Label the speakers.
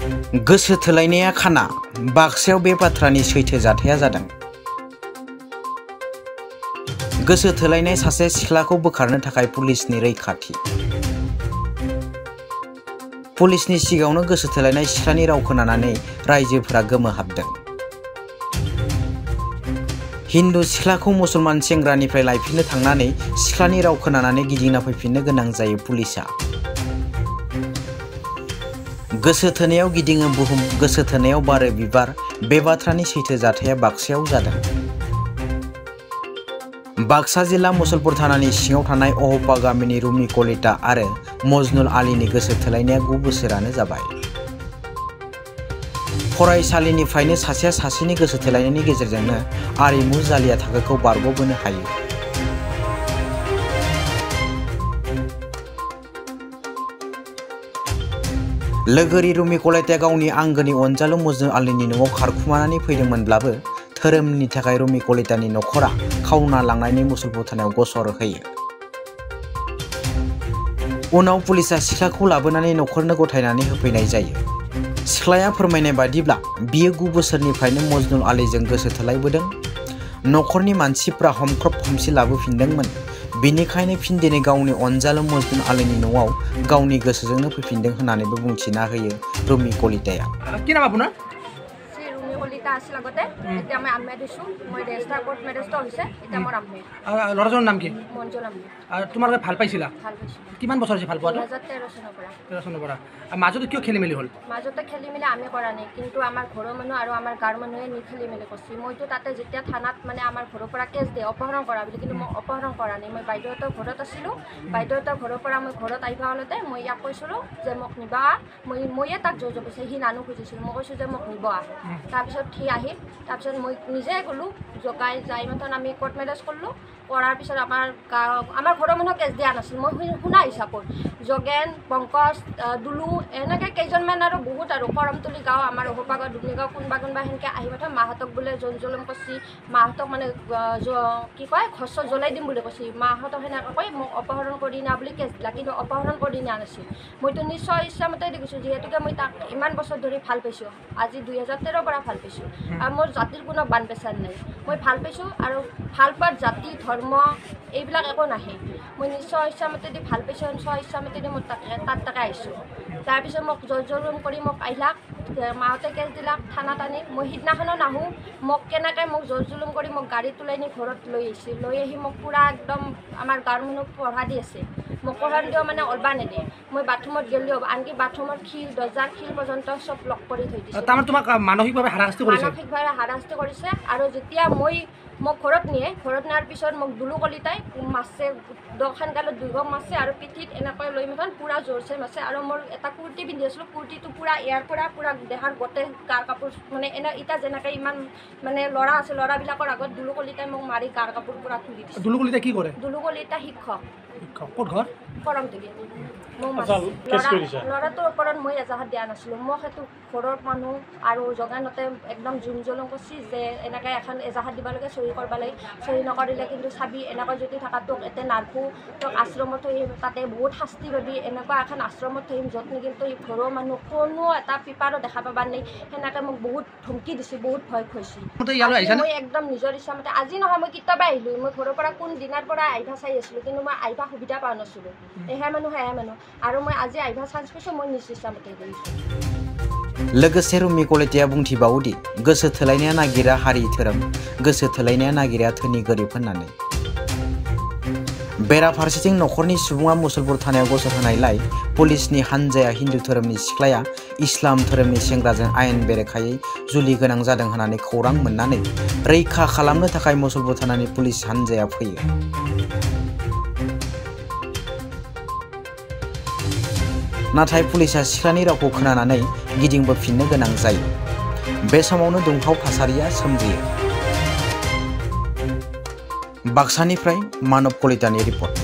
Speaker 1: गोसो थोलायनाया खाना बाक्सायाव बे बाथ्रानि सैथो जाथाया जादों। गोसो थोलायनाय सासे सिख्लाखौ बोखारनो थाखाय पुलिसनि रैखाथि। पुलिसनि सिगाङावनो गोसो थोलायनाय सिख्लानि राव खोनानानै रायजोफोरा गोमोहाबदों। हिन्दु सिख्लाखौ मुसलमान सेंग्रानिफ्राय लायफिननो थांनानै सिख्लानि राव खोनानानै गिदिंना फैफिननो गोनां जायो पुलिसआ। गोसो थोनायाव गिदिङो बुहुम, गोसो थोनायाव बारो बिबार, बे बाथ्रानि सैथो जाथाया बाक्सायाव जादों। बाक्सा जिल्ला मुसलपुर थानानि सिङाव थानाय अहपा गामिनि रुमि कलिता आरो मजनुल आलीनि गोसो थोलायनाया 9 बोसोरानो जाबाय। फरायसालिनिफ्रायनो सासेया सासेनि गोसो थोलायनायनि गेजेरजोंनो आरिमु जालिया थाखोखौ बारग'बोनो हायो। लोगोरि रुमि कलिताया गावनि आंगोनि अनजालु मजनुल आलीनि न'आव खारखुमानानै फैदोंमोनब्लाबो धोरोमनि थाखाय रुमि कलितानि नखरा खावना लांनायनि मुसलपुर थानायाव गसर होयो। उनाव पुलिसआ सिख्लाखौ लाबोनानै नखरनो गथायनानै होफैनाय जायो। सिख्लाया फोरमायनाय बादिब्ला बियो 9 बोसोरनिफ्रायनो मजनुल आलीजों गोसो थोलायबोदों। नखरनि मानसिफ्रा हमख्रब हमसि लाबोफिनदोंमोन। बेनिखायनो फिन दिनै गावनि अनजालु मजनुल आलीनि न'आव गावनि गोसोजोंनो फैफिनदों होननानैबो बुंथिना होयो रुमि कलिताया।
Speaker 2: কি নাম আপোনাৰ?
Speaker 3: रुमि कलिता আছিল আগতে, এতিয়া মই আম্মে দিছোঁ। মই ৰেজিষ্টাৰ কোৰ্ট মেৰেজটো হৈছে, এতিয়া মোৰ আম্মে।
Speaker 2: ল'ৰাজনৰ নাম কি?
Speaker 3: মঞ্জুল আম্মে।
Speaker 2: আৰু তোমালোকে ভাল পাইছিলা?
Speaker 3: ভাল পাইছোঁ।
Speaker 2: কিমান বছৰ হৈছে ভাল পোৱাটো?
Speaker 3: 2013 চনৰ পৰা।
Speaker 2: 13 চনৰ পৰা। মাজতে কিয় খেলি মেলি হ'ল?
Speaker 3: মাজতে খেলি মেলি আমি কৰা নাই, কিন্তু আমাৰ ঘৰৰ মানুহ আৰু আমাৰ গাঁৱৰ মানুহে খেলি মেলি কৰিছে। মইতো তাতে যেতিয়া থানাত মানে আমাৰ ঘৰৰ পৰা কেছ দিয়ে অপহৰণ কৰা বুলি, কিন্তু মই অপহৰণ কৰা নাই। মই বাইদেউহঁতৰ ঘৰত আছিলোঁ। বাইদেউহঁতৰ ঘৰৰ পৰা মই ঘৰত আহিব হ'লতে মই ইয়াক কৈছিলোঁ যে মোক নিবা। ময়ে তাক জোৰ জবৰদস্তি সি নানো খুজিছিলোঁ। মই কৈছোঁ যে মোক নিব আহ। তাৰপিছত সি আহিল। তাৰপিছত মই নিজে গ'লোঁ, জগাই যাই মাত্ৰ আমি কোৰ্ট মেৰেজ কৰিলোঁ। কৰাৰ পিছত আমাৰ ঘৰৰ মানুহক কেছ দিয়া নাছিল। মই শুনা হিচাপত যোগেন, পংকজ, দুলু এনেকৈ কেইজনমান আৰু বহুত আৰু কৰমতলি গাঁও, আমাৰ অহপা গাঁও, দুবনি গাঁও, কোনোবা সেনেকৈ আহি মাত্ৰ মাহঁতক বোলে জুলুম কৰিছে। মাহঁতক মানে কি কয় ঘৰ চৰ জ্বলাই দিম বুলি কৈছে। মাহঁতক সেনেকৈ কৈ মোক অপহৰণ কৰি নিয়া বুলি কেছ দিলা, কিন্তু অপহৰণ কৰি নিয়া নাছিল। মইতো নিশ্চয় ইচ্ছামতে দেখিছোঁ, যিহেতুকে মই তাক ইমান বছৰ ধৰি ভাল পাইছোঁ। আজি 2013 পৰা ভাল পাইছোঁ আৰু মোৰ জাতিৰ কোনো বান পেচাৰ নাই। মই ভাল পাইছোঁ আৰু ভাল পোৱাৰ জাতি ধৰ্ম এইবিলাক একো নাহে। মই নিশ্চয় ইচ্ছামতে দি ভাল পাইছোঁ, নিশ্চয় ইচ্ছামতে দি মই তাকে আহিছোঁ। তাৰপিছত মোক জোৰ জুলুম কৰি মোক আহিলাক, মাহঁতে কেছ দিলাক, থানাত আনি। মই সিদিনাখনো নাহোঁ, মোক কেনেকৈ মোক জোৰ জুলুম কৰি মোক গাড়ীত তুলাই নি ঘৰত লৈ আহিছে। লৈ আহি মোক পূৰা একদম আমাৰ গাঁৱৰ মানুহ পঢ়া দি আছে। মোক পঢ়া দিও মানে ওলবা নেদিয়ে। মই বাথৰুমত গ'লেও আনকি বাথৰুমৰ খিল, দৰ্জাৰ খিল পৰ্যন্ত চব লক কৰি থৈ দিছে।
Speaker 2: তাৰমানে তোমাক মানসিকভাৱে হাৰাশাস্তি কৰিছে?
Speaker 3: মানসিকভাৱে হাৰাশাস্তি কৰিছে। আৰু যেতিয়া মোক ঘৰত নিয়ে, ঘৰত নিয়াৰ পিছত মোক দুলু কলিতাই মাছে, দখন গালত 2 গম মাছে আৰু পিঠিত এনেকৈ লৈ মেথন পূৰা জোৰছে মাছে। আৰু মোৰ এটা কুৰ্তি পিন্ধি আছিলোঁ, কুৰ্তিটো পূৰা ইয়াৰ পৰা পূৰা দেহাৰ গোটেই গাৰ কাপোৰ মানে এতিয়া যেনেকৈ ইমান মানে ল'ৰা আছে, ল'ৰাবিলাকৰ আগত দুলু কলিতাই মোক মাৰি গাৰ কাপোৰ পূৰা খুলি দিছে।
Speaker 2: দুলু কলিতাই কি কৰে?
Speaker 3: দুলু কলিতা শিক্ষক।
Speaker 2: ক'ত ঘৰ?
Speaker 3: কৰমতলি। ল'ৰাটোৰ ওপৰত মই এজাহাত দিয়া নাছিলোঁ। মোক সেইটো ঘৰৰ মানুহ আৰু জগানতে একদম জুম জলুম কৰিছে যে এনেকৈ এখন এজাহাত দিব লাগে, চহী কৰিব লাগে। চহী নকৰিলে কিন্তু চাবি এনেকৈ যদি থকা তোক এতে নাৰখোঁ, তোক আশ্ৰমত থৈ তাতে বহুত শাস্তি পাবি। এনেকুৱা এখন আশ্ৰমত থৈ য'ত নেকি কিন্তু ঘৰৰ মানুহ কোনো এটা পেপাৰো দেখা পাবা নাই। সেনেকৈ মোক বহুত ধমকি দিছে, বহুত ভয় খুৱাইছে। মই একদম নিজৰ ইচ্ছামতে আজি নহয়, মই কেতিয়াবা আহিলোঁ। মই ঘৰৰ পৰা কোন দিনাৰ পৰা আহিবা চাই আছিলোঁ, কিন্তু মই আহিবা সুবিধা পোৱা নাছিলোঁ। এহে মানুহ আৰু মই আজি আহিবা চান্স পাইছোঁ, মই নিজ ইচ্ছামতে কৰিছোঁ।
Speaker 1: लोगोसे रुमि कलिताया बुंथिबावोदि गोसो थोलायनाया नागिरा हारि धोरोम, गोसो थोलायनाया नागिरा धोनि गोरिब होननानै। बेराफारसेथिं नखरनि सुबुङा मुसलपुर थानायाव गसर होनायलाय पुलिसनि हानजाया हिन्दु धोरोमनि सिख्लाया इस्लाम धोरोमनि सेंग्राजों आयेन बेरेखायै जुलि गोनां जादों होननानै खौरां मोननानै रैखा खालामनो थाखाय मुसलपुर थानानि पुलिस हानजाया फैयो। नाथाय पुलिसआ सिख्लानि रावखौ खोनानानै गिदिंबोफिननो गोनां जायो। बे समावनो दुंहाव थासारिया सोमजियो। बाक्सानिफ्राय मानब कलितानि रिपर्ट।